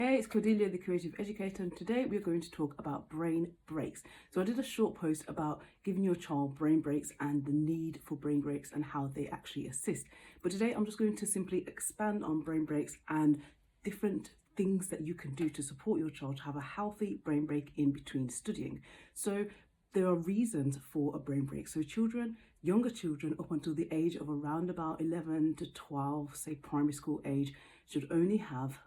Hey, it's Cordelia, the creative educator, and today we're going to talk about brain breaks. So I did a short post about giving your child brain breaks and the need for brain breaks and how they actually assist. But today I'm just going to simply expand on brain breaks and different things that you can do to support your child to have a healthy brain break in between studying. So there are reasons for a brain break. So younger children up until the age of around about 11 to 12, say primary school age, should only have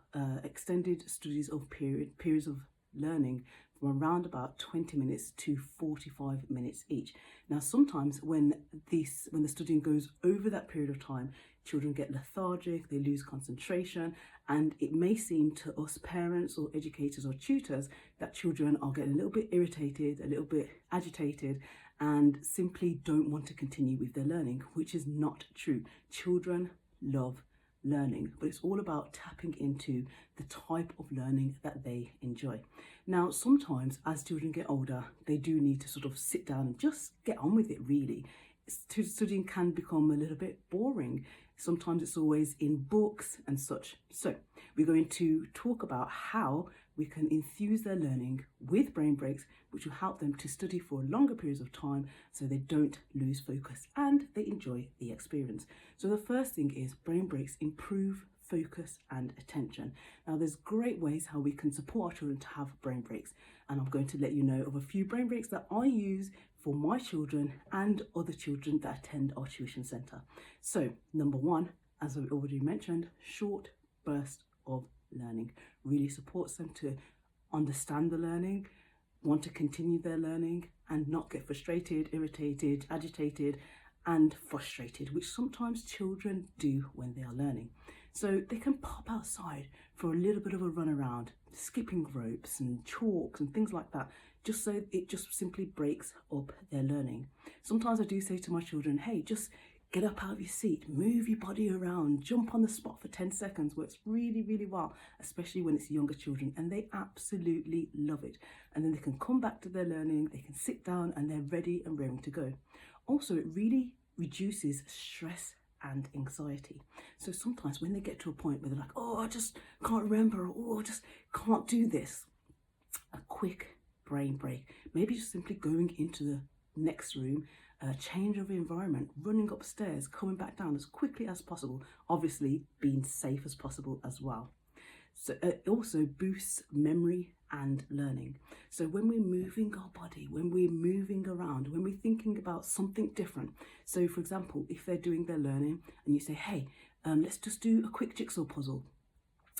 extended studies of periods of learning from around about 20 minutes to 45 minutes each. Now, sometimes when the studying goes over that period of time, children get lethargic, they lose concentration, and it may seem to us parents or educators or tutors that children are getting a little bit irritated, a little bit agitated, and simply don't want to continue with their learning, which is not true. Children love learning, but it's all about tapping into the type of learning that they enjoy. Now, sometimes as children get older, they do need to sort of sit down and just get on with it, really. Studying can become a little bit boring. Sometimes it's always in books and such. So we're going to talk about how we can infuse their learning with brain breaks, which will help them to study for longer periods of time so they don't lose focus and they enjoy the experience. So the first thing is brain breaks improve focus and attention. Now, there's great ways how we can support our children to have brain breaks, and I'm going to let you know of a few brain breaks that I use for my children and other children that attend our tuition centre. So number one, as I already mentioned, short burst of learning really supports them to understand the learning, want to continue their learning, and not get frustrated, irritated, agitated, and frustrated, which sometimes children do when they are learning. So they can pop outside for a little bit of a run around, skipping ropes and chalks and things like that, just so it just simply breaks up their learning. Sometimes I do say to my children, hey, just get up out of your seat, move your body around, jump on the spot for 10 seconds. Works really, really well, especially when it's younger children, and they absolutely love it. And then they can come back to their learning, they can sit down and they're ready and raring to go. Also, it really reduces stress and anxiety. So sometimes when they get to a point where they're like, oh, I just can't remember, or oh, I just can't do this, a quick brain break, maybe just simply going into the next room, change of environment, running upstairs, coming back down as quickly as possible, obviously being safe as possible as well. So it also boosts memory and learning. So when we're moving our body, when we're moving around, when we're thinking about something different. So for example, if they're doing their learning and you say, hey, let's just do a quick jigsaw puzzle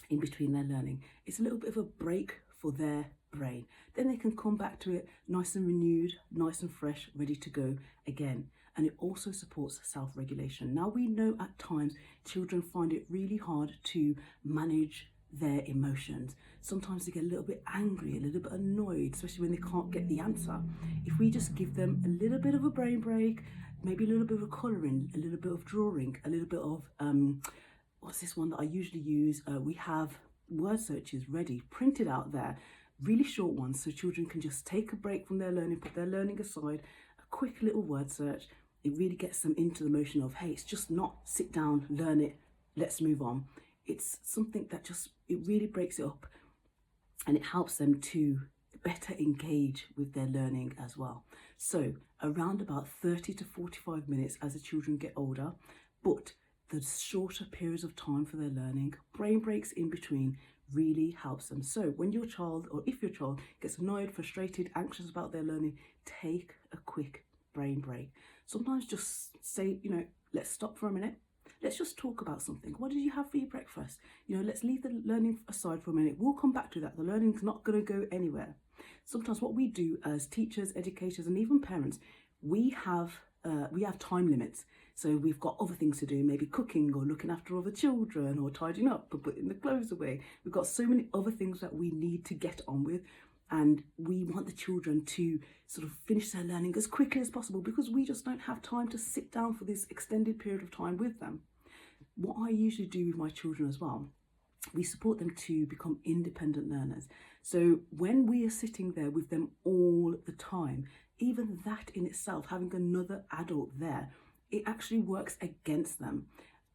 in between their learning. It's a little bit of a break for their brain. Then they can come back to it nice and renewed, nice and fresh, ready to go again. And it also supports self-regulation. Now, we know at times children find it really hard to manage their emotions. Sometimes they get a little bit angry, a little bit annoyed, especially when they can't get the answer. If we just give them a little bit of a brain break, maybe a little bit of colouring, a little bit of drawing, a little bit of, what's this one that I usually use? We have word searches ready, printed out there, really short ones, so children can just take a break from their learning, put their learning aside, a quick little word search. It really gets them into the motion of, hey, it's just not sit down, learn it, let's move on. It's something that it really breaks it up, and it helps them to better engage with their learning as well. So around about 30 to 45 minutes as the children get older, but the shorter periods of time for their learning, brain breaks in between really helps them. So when your child, or if your child gets annoyed, frustrated, anxious about their learning, take a quick brain break. Sometimes just say, let's stop for a minute. Let's just talk about something. What did you have for your breakfast? Let's leave the learning aside for a minute. We'll come back to that. The learning's not going to go anywhere. Sometimes what we do as teachers, educators, and even parents, we have time limits. So we've got other things to do, maybe cooking or looking after other children or tidying up or putting the clothes away. We've got so many other things that we need to get on with. And we want the children to sort of finish their learning as quickly as possible because we just don't have time to sit down for this extended period of time with them. What I usually do with my children as well, we support them to become independent learners. So when we are sitting there with them all the time, even that in itself, having another adult there, it actually works against them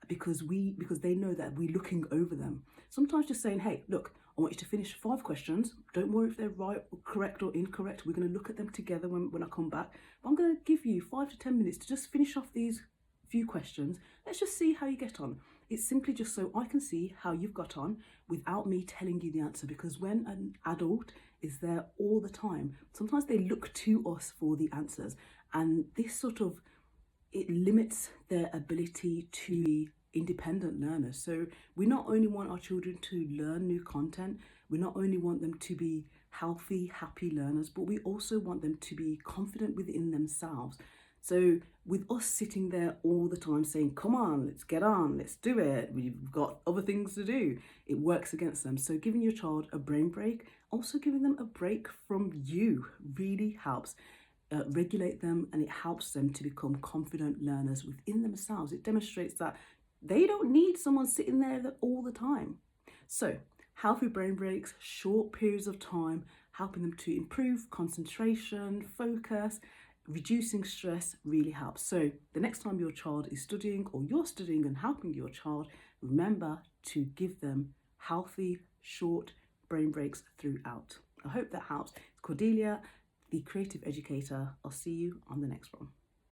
because they know that we're looking over them. Sometimes just saying, hey, look, I want you to finish 5 questions. Don't worry if they're right or correct or incorrect. We're going to look at them together when I come back. But I'm going to give you 5 to 10 minutes to just finish off these few questions. Let's just see how you get on. It's simply just so I can see how you've got on without me telling you the answer, because when an adult is there all the time, sometimes they look to us for the answers, and this sort of, it limits their ability to be independent learners. So we not only want our children to learn new content, we not only want them to be healthy, happy learners, but we also want them to be confident within themselves. So with us sitting there all the time saying, come on, let's get on, let's do it, we've got other things to do, it works against them. So giving your child a brain break, also giving them a break from you, really helps regulate them, and it helps them to become confident learners within themselves. It demonstrates that they don't need someone sitting there all the time. So healthy brain breaks, short periods of time, helping them to improve concentration, focus, reducing stress really helps. So the next time your child is studying or you're studying and helping your child, remember to give them healthy, short brain breaks throughout. I hope that helps. It's Cordelia, the creative educator. I'll see you on the next one.